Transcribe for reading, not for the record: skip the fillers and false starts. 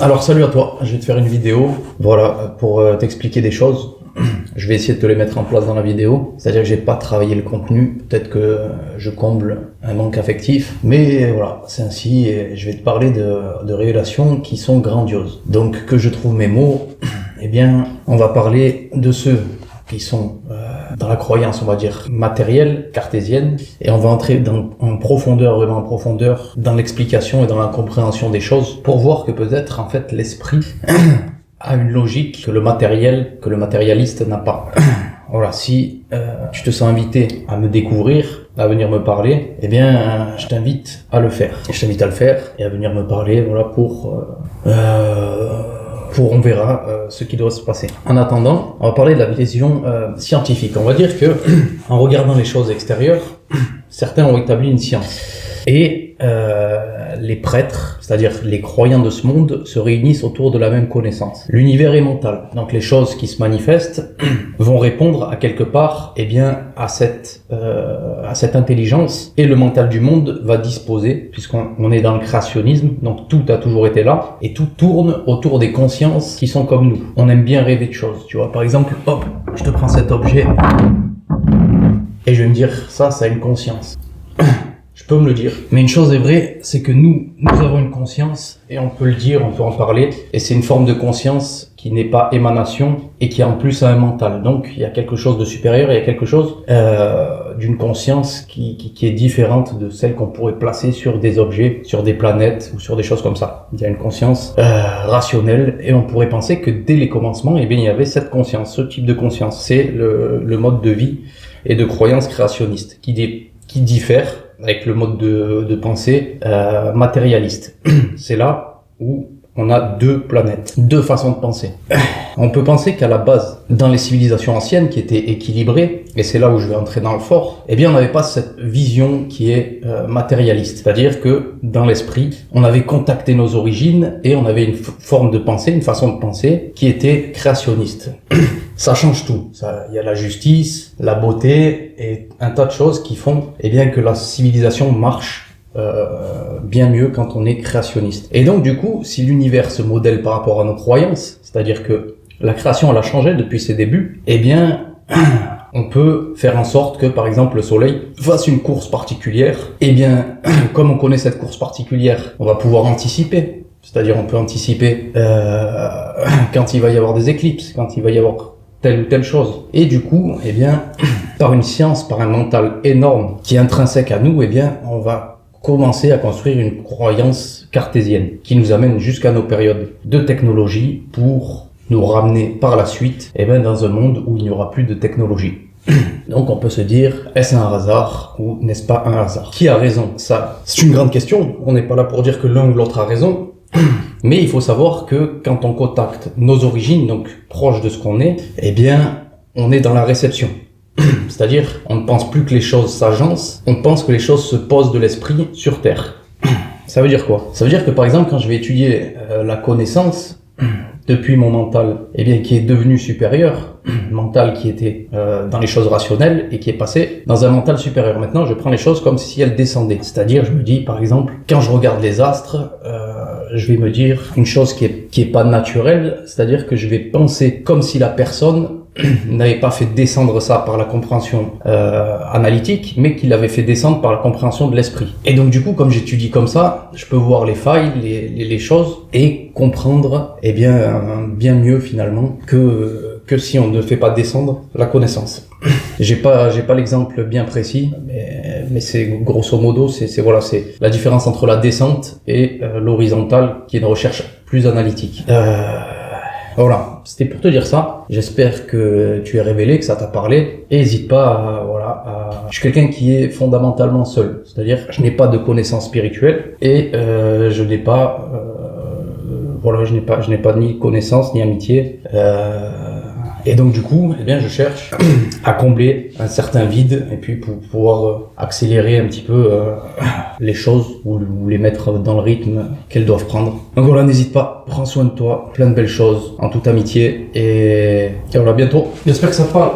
Alors salut à toi, je vais te faire une vidéo, voilà, pour t'expliquer des choses. Je vais essayer de te les mettre en place dans la vidéo, c'est-à-dire que j'ai pas travaillé le contenu, peut-être que je comble un manque affectif, mais voilà, c'est ainsi et je vais te parler de révélations qui sont grandioses. Donc que je trouve mes mots, eh bien on va parler de ceux qui sont dans la croyance, on va dire, matérielle, cartésienne, et on va entrer en profondeur, vraiment en profondeur, dans l'explication et dans la compréhension des choses, pour voir que peut-être, en fait, l'esprit a une logique que le matérialiste n'a pas. Voilà, si tu te sens invité à me découvrir, à venir me parler, eh bien, je t'invite à le faire. Je t'invite à le faire et à venir me parler, voilà, pour on verra ce qui doit se passer. En attendant, on va parler de la vision scientifique. On va dire que, en regardant les choses extérieures, certains ont établi une science. Et les prêtres, c'est-à-dire les croyants de ce monde, se réunissent autour de la même connaissance. L'univers est mental. Donc les choses qui se manifestent vont répondre à quelque part, eh bien, à cette intelligence. Et le mental du monde va disposer, puisqu'on est dans le créationnisme, donc tout a toujours été là, et tout tourne autour des consciences qui sont comme nous. On aime bien rêver de choses, tu vois. Par exemple, hop, je te prends cet objet, et je vais me dire, ça a une conscience. Je peux me le dire. Mais une chose est vraie, c'est que nous avons une conscience, et on peut le dire, on peut en parler, et c'est une forme de conscience qui n'est pas émanation, et qui en plus a un mental. Donc, il y a quelque chose de supérieur, il y a quelque chose d'une conscience qui est différente de celle qu'on pourrait placer sur des objets, sur des planètes, ou sur des choses comme ça. Il y a une conscience rationnelle, et on pourrait penser que dès les commencements, eh bien, il y avait cette conscience, ce type de conscience. C'est le mode de vie et de croyance créationniste, qui diffère avec le mode de pensée matérialiste. C'est là où on a deux planètes, deux façons de penser. On peut penser qu'à la base, dans les civilisations anciennes qui étaient équilibrées, et c'est là où je vais entrer dans le fort, eh bien on n'avait pas cette vision qui est matérialiste. C'est-à-dire que dans l'esprit, on avait contacté nos origines et on avait une forme de pensée, une façon de penser qui était créationniste. Ça change tout. Il y a la justice, la beauté et un tas de choses qui font, eh bien, que la civilisation marche bien mieux quand on est créationniste. Et donc, du coup, si l'univers se modèle par rapport à nos croyances, c'est-à-dire que la création, elle a changé depuis ses débuts, eh bien, on peut faire en sorte que, par exemple, le soleil fasse une course particulière. Eh bien, comme on connaît cette course particulière, on va pouvoir anticiper. C'est-à-dire, on peut anticiper quand il va y avoir des éclipses, quand il va y avoir telle ou telle chose. Et du coup, eh bien, par une science, par un mental énorme qui est intrinsèque à nous, eh bien, on va commencer à construire une croyance cartésienne qui nous amène jusqu'à nos périodes de technologie pour nous ramener par la suite, eh bien, dans un monde où il n'y aura plus de technologie. Donc on peut se dire, est-ce un hasard ou n'est-ce pas un hasard? Qui a raison? Ça, c'est une grande question. On n'est pas là pour dire que l'un ou l'autre a raison. Mais il faut savoir que quand on contacte nos origines, donc proches de ce qu'on est, eh bien, on est dans la réception. C'est-à-dire, on ne pense plus que les choses s'agencent, on pense que les choses se posent de l'esprit sur Terre. Ça veut dire quoi? Ça veut dire que par exemple, quand je vais étudier la connaissance, depuis mon mental, eh bien, qui est devenu supérieur, mental qui était dans les choses rationnelles et qui est passé dans un mental supérieur. Maintenant, je prends les choses comme si elles descendaient. C'est-à-dire, je me dis, par exemple, quand je regarde les astres, je vais me dire une chose qui est pas naturelle, c'est-à-dire que je vais penser comme si la personne n'avait pas fait descendre ça par la compréhension analytique, mais qu'il l'avait fait descendre par la compréhension de l'esprit. Et donc du coup, comme j'étudie comme ça, je peux voir les failles, les choses, et comprendre, eh bien mieux finalement que si on ne fait pas descendre la connaissance. J'ai pas l'exemple bien précis, mais c'est grosso modo, c'est la différence entre la descente et l'horizontale, qui est une recherche plus analytique. Voilà, c'était pour te dire ça. J'espère que tu es révélé, que ça t'a parlé. Et n'hésite pas je suis quelqu'un qui est fondamentalement seul. C'est-à-dire, je n'ai pas de connaissances spirituelles et je n'ai pas ni connaissances ni amitié. Et donc du coup, eh bien, je cherche à combler un certain vide et puis pour pouvoir accélérer un petit peu les choses ou les mettre dans le rythme qu'elles doivent prendre. Donc voilà, n'hésite pas, prends soin de toi, plein de belles choses en toute amitié et voilà, à bientôt. J'espère que ça te parle.